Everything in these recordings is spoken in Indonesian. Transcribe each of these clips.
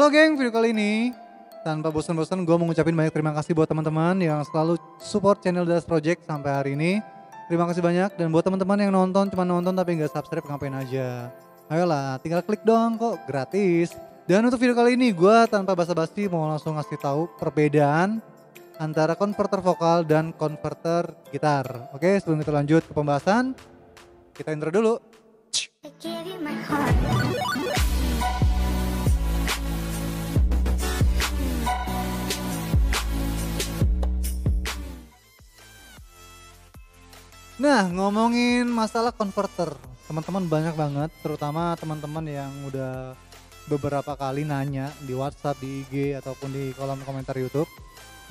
Halo geng, video kali ini tanpa bosan-bosan gue mau ngucapin banyak terima kasih buat teman-teman yang selalu support channel Das Project sampai hari ini. Terima kasih banyak, dan buat teman-teman yang nonton cuma nonton tapi nggak subscribe, ngapain aja? Ayolah, tinggal klik doang kok, gratis. Dan untuk video kali ini gue tanpa basa-basi mau langsung ngasih tahu perbedaan antara konverter vokal dan konverter gitar. Oke, sebelum kita lanjut ke pembahasan, kita intro dulu. I gave you my heart. Nah, ngomongin masalah konverter, teman-teman banyak banget, terutama teman-teman yang udah beberapa kali nanya di WhatsApp, di IG ataupun di kolom komentar YouTube,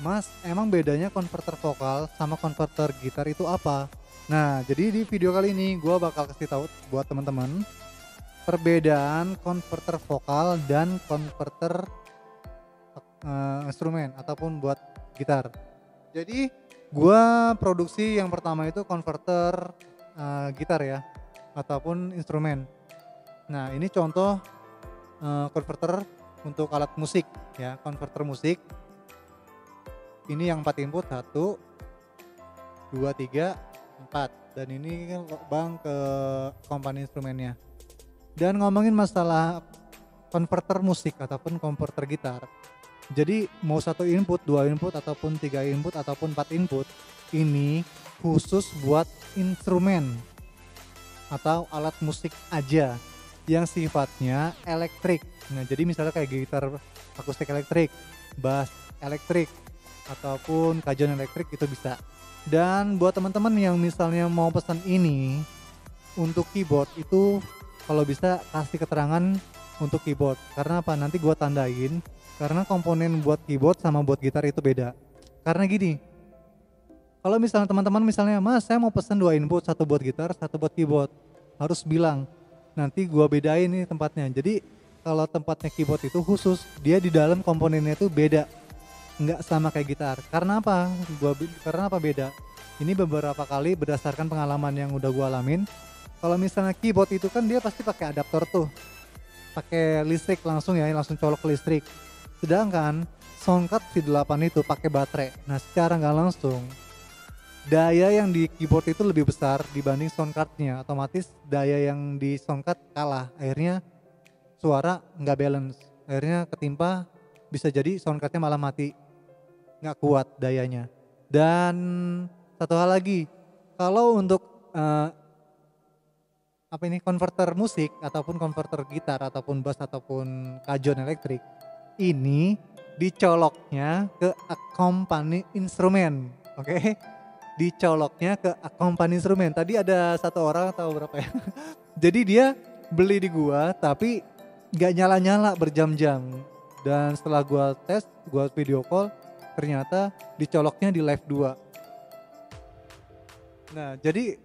Mas, emang bedanya konverter vokal sama konverter gitar itu apa? Nah, jadi di video kali ini gue bakal kasih tahu buat teman-teman perbedaan konverter vokal dan konverter instrumen ataupun buat gitar. Jadi gua produksi yang pertama itu konverter gitar ya, ataupun instrumen. Nah, ini contoh konverter untuk alat musik ya, konverter musik. Ini yang 4 input, 1, 2, 3, 4. Dan ini lubang ke komponen instrumennya. Dan ngomongin masalah konverter musik ataupun konverter gitar. Jadi mau 1 input, 2 input, ataupun 3 input, ataupun 4 input, ini khusus buat instrumen atau alat musik aja yang sifatnya elektrik. Nah, jadi misalnya kayak gitar akustik elektrik, bass elektrik, ataupun kajon elektrik itu bisa. Dan buat teman-teman yang misalnya mau pesan ini untuk keyboard itu, kalau bisa kasih keterangan untuk keyboard. Karena apa? Nanti gua tandain. Karena komponen buat keyboard sama buat gitar itu beda. Karena gini, kalau misalnya teman-teman misalnya, Mas, saya mau pesen 2 input, 1 buat gitar, 1 buat keyboard, harus bilang, nanti gua bedain nih tempatnya. Jadi kalau tempatnya keyboard itu khusus, dia di dalam komponennya itu beda, nggak sama kayak gitar. Karena apa? Karena apa beda? Ini beberapa kali berdasarkan pengalaman yang udah gua alamin. Kalau misalnya keyboard itu kan dia pasti pakai adaptor tuh, pakai listrik langsung ya, langsung colok ke listrik. Sedangkan soundcard V8 itu pakai baterai. Nah, secara nggak langsung daya yang di keyboard itu lebih besar dibanding soundcardnya. Otomatis daya yang di soundcard kalah. Akhirnya suara nggak balance. Akhirnya ketimpa, bisa jadi soundcardnya malah mati, nggak kuat dayanya. Dan satu hal lagi, kalau untuk konverter musik ataupun konverter gitar ataupun bass ataupun kajon elektrik, ini dicoloknya ke akompani instrumen. Oke, dicoloknya ke akompani instrumen. Tadi ada satu orang atau berapa ya, jadi dia beli di gua tapi gak nyala-nyala berjam-jam. Dan setelah gua tes, gua video call, ternyata dicoloknya di live 2. Nah, jadi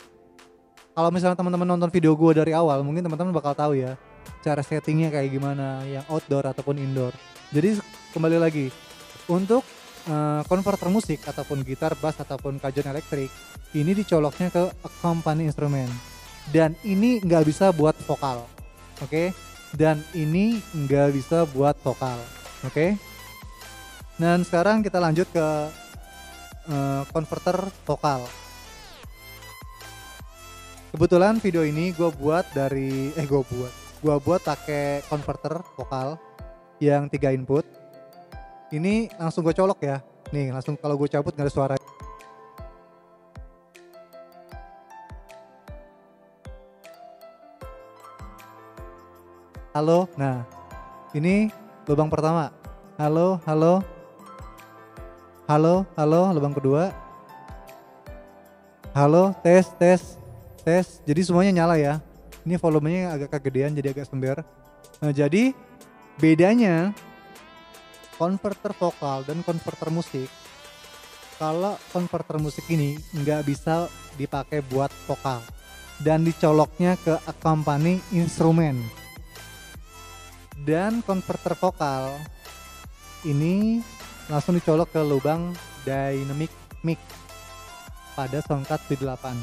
kalau misalnya teman-teman nonton video gua dari awal, mungkin teman-teman bakal tahu ya cara settingnya kayak gimana, yang outdoor ataupun indoor. Jadi kembali lagi, untuk konverter musik ataupun gitar, bass ataupun kajon elektrik, ini dicoloknya ke akompani instrumen. Dan ini nggak bisa buat vokal, oke? Dan ini nggak bisa buat vokal, oke? Dan sekarang kita lanjut ke konverter vokal. Kebetulan video ini gue buat pakai konverter vokal yang 3 input. Ini langsung gue colok ya. Nih, langsung kalau gue cabut nggak ada suara. Halo. Nah, ini lubang pertama. Halo, halo. Halo, halo, lubang kedua. Halo, tes, tes, tes. Jadi semuanya nyala ya. Ini volumenya agak kegedean jadi agak sember. Nah, jadi bedanya konverter vokal dan konverter musik, kalau konverter musik ini nggak bisa dipakai buat vokal dan dicoloknya ke akompani instrumen. Dan konverter vokal ini langsung dicolok ke lubang dynamic mic pada soundcard V8.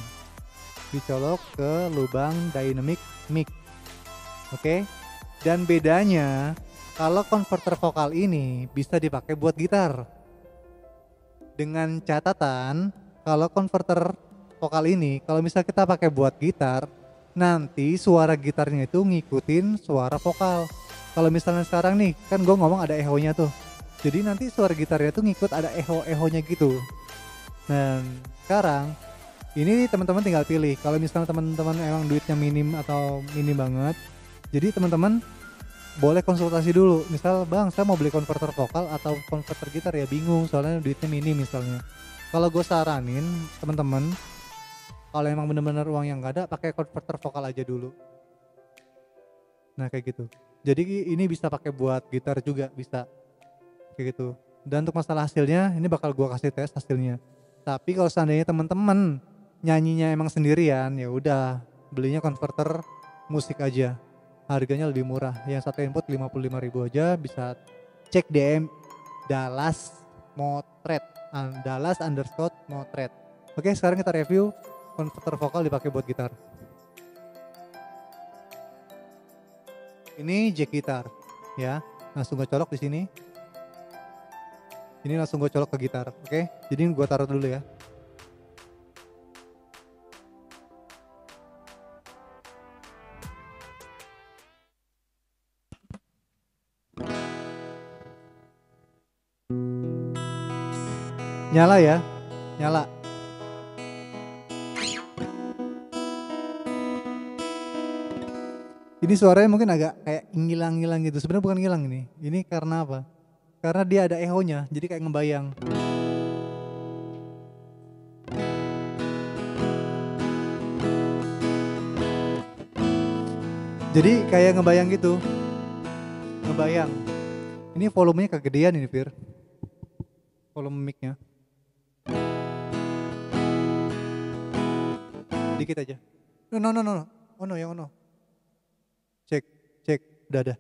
Dicolok ke lubang dynamic mic. Oke. Dan bedanya kalau konverter vokal ini bisa dipakai buat gitar. Dengan catatan kalau konverter vokal ini kalau misal kita pakai buat gitar, nanti suara gitarnya itu ngikutin suara vokal. Kalau misalnya sekarang nih, kan gue ngomong ada echo-nya tuh. Jadi nanti suara gitarnya tuh ngikut ada echo-echonya gitu. Dan sekarang ini teman-teman tinggal pilih. Kalau misalnya teman-teman emang duitnya minim atau minim banget, jadi teman-teman boleh konsultasi dulu. Misal, bang, saya mau beli konverter vokal atau konverter gitar, ya bingung soalnya duitnya minim misalnya. Kalau gue saranin teman-teman, kalau emang bener-bener uang yang gak ada, pakai konverter vokal aja dulu. Nah kayak gitu. Jadi ini bisa pakai buat gitar juga bisa kayak gitu. Dan untuk masalah hasilnya, ini bakal gue kasih tes hasilnya. Tapi kalau seandainya teman-teman nyanyinya emang sendirian, ya udah belinya konverter musik aja. Harganya lebih murah. Yang satu input 55.000 aja, bisa cek DM Dallas Motret, Dallas_Motret. Oke, sekarang kita review konverter vokal dipakai buat gitar. Ini jack gitar, ya. Langsung gue colok di sini. Ini langsung gue colok ke gitar, oke? Jadi gue taruh dulu ya. Nyala ya, nyala. Ini suaranya mungkin agak kayak ngilang-ngilang gitu. Sebenarnya bukan ngilang ini. Ini karena apa? Karena dia ada echo-nya, jadi kayak ngebayang. Jadi kayak ngebayang gitu. Ngebayang. Ini volumenya kegedean ini, Fir. Volume mic-nya. Dikit aja. No. Oh no, yang no. Cek, udah ada.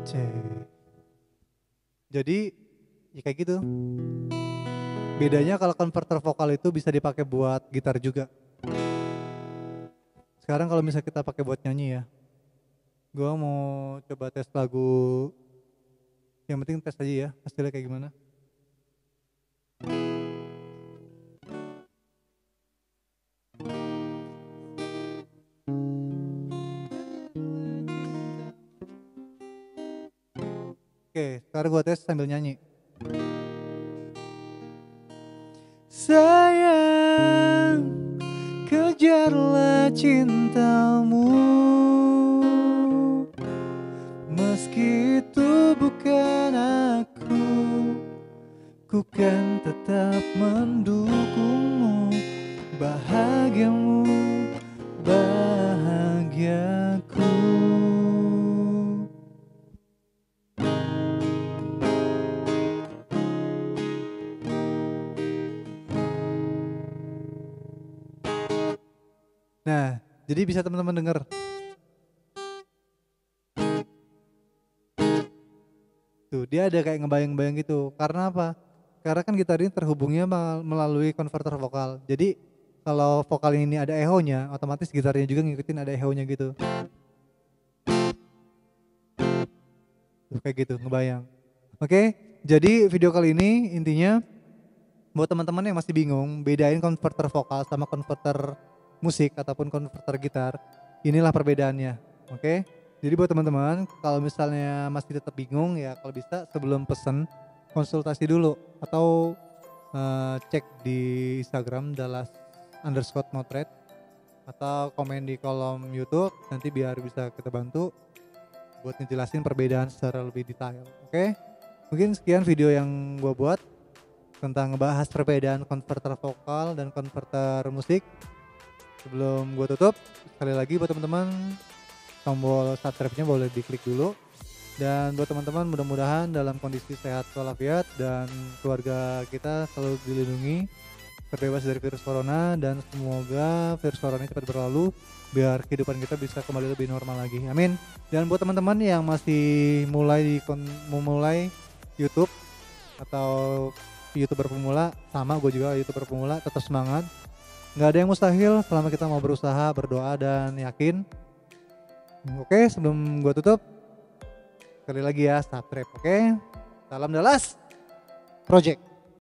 Cek. Jadi ya kayak gitu. Bedanya kalau konverter vokal itu bisa dipakai buat gitar juga. Sekarang kalau misalnya kita pakai buat nyanyi ya, gue mau coba tes lagu. Yang penting tes aja ya, hasilnya kayak gimana. Oke, sekarang gue tes sambil nyanyi. Sayang, kejarlah cintamu, meski itu bukan aku, ku kan tetap mendukungmu. Bahagiamu, bahagiaku. Nah, jadi bisa teman-teman dengar. Tuh, dia ada kayak ngebayang-bayang gitu. Karena apa? Karena kan gitar ini terhubungnya melalui konverter vokal. Jadi kalau vokal ini ada echo-nya, otomatis gitarnya juga ngikutin ada echo-nya gitu. Tuh, kayak gitu, ngebayang. Oke, jadi video kali ini intinya buat teman-teman yang masih bingung bedain konverter vokal sama konverter musik ataupun konverter gitar, inilah perbedaannya. Oke, jadi buat teman-teman kalau misalnya masih tetap bingung, ya kalau bisa sebelum pesen konsultasi dulu atau cek di Instagram Dallas_Motret atau komen di kolom YouTube, nanti biar bisa kita bantu buat ngejelasin perbedaan secara lebih detail. Oke, mungkin sekian video yang gua buat tentang ngebahas perbedaan konverter vokal dan konverter musik. Sebelum gue tutup, sekali lagi buat teman-teman, tombol subscribe-nya boleh diklik dulu. Dan buat teman-teman, mudah-mudahan dalam kondisi sehat walafiat dan keluarga kita selalu dilindungi, terbebas dari virus corona, dan semoga virus corona cepat berlalu biar kehidupan kita bisa kembali lebih normal lagi. Amin. Dan buat teman-teman yang masih memulai YouTube atau YouTuber pemula, sama gue juga YouTuber pemula, tetap semangat. Nggak ada yang mustahil selama kita mau berusaha, berdoa dan yakin. Oke, sebelum gue tutup, sekali lagi ya, subscribe. Oke, salam Dallas Project.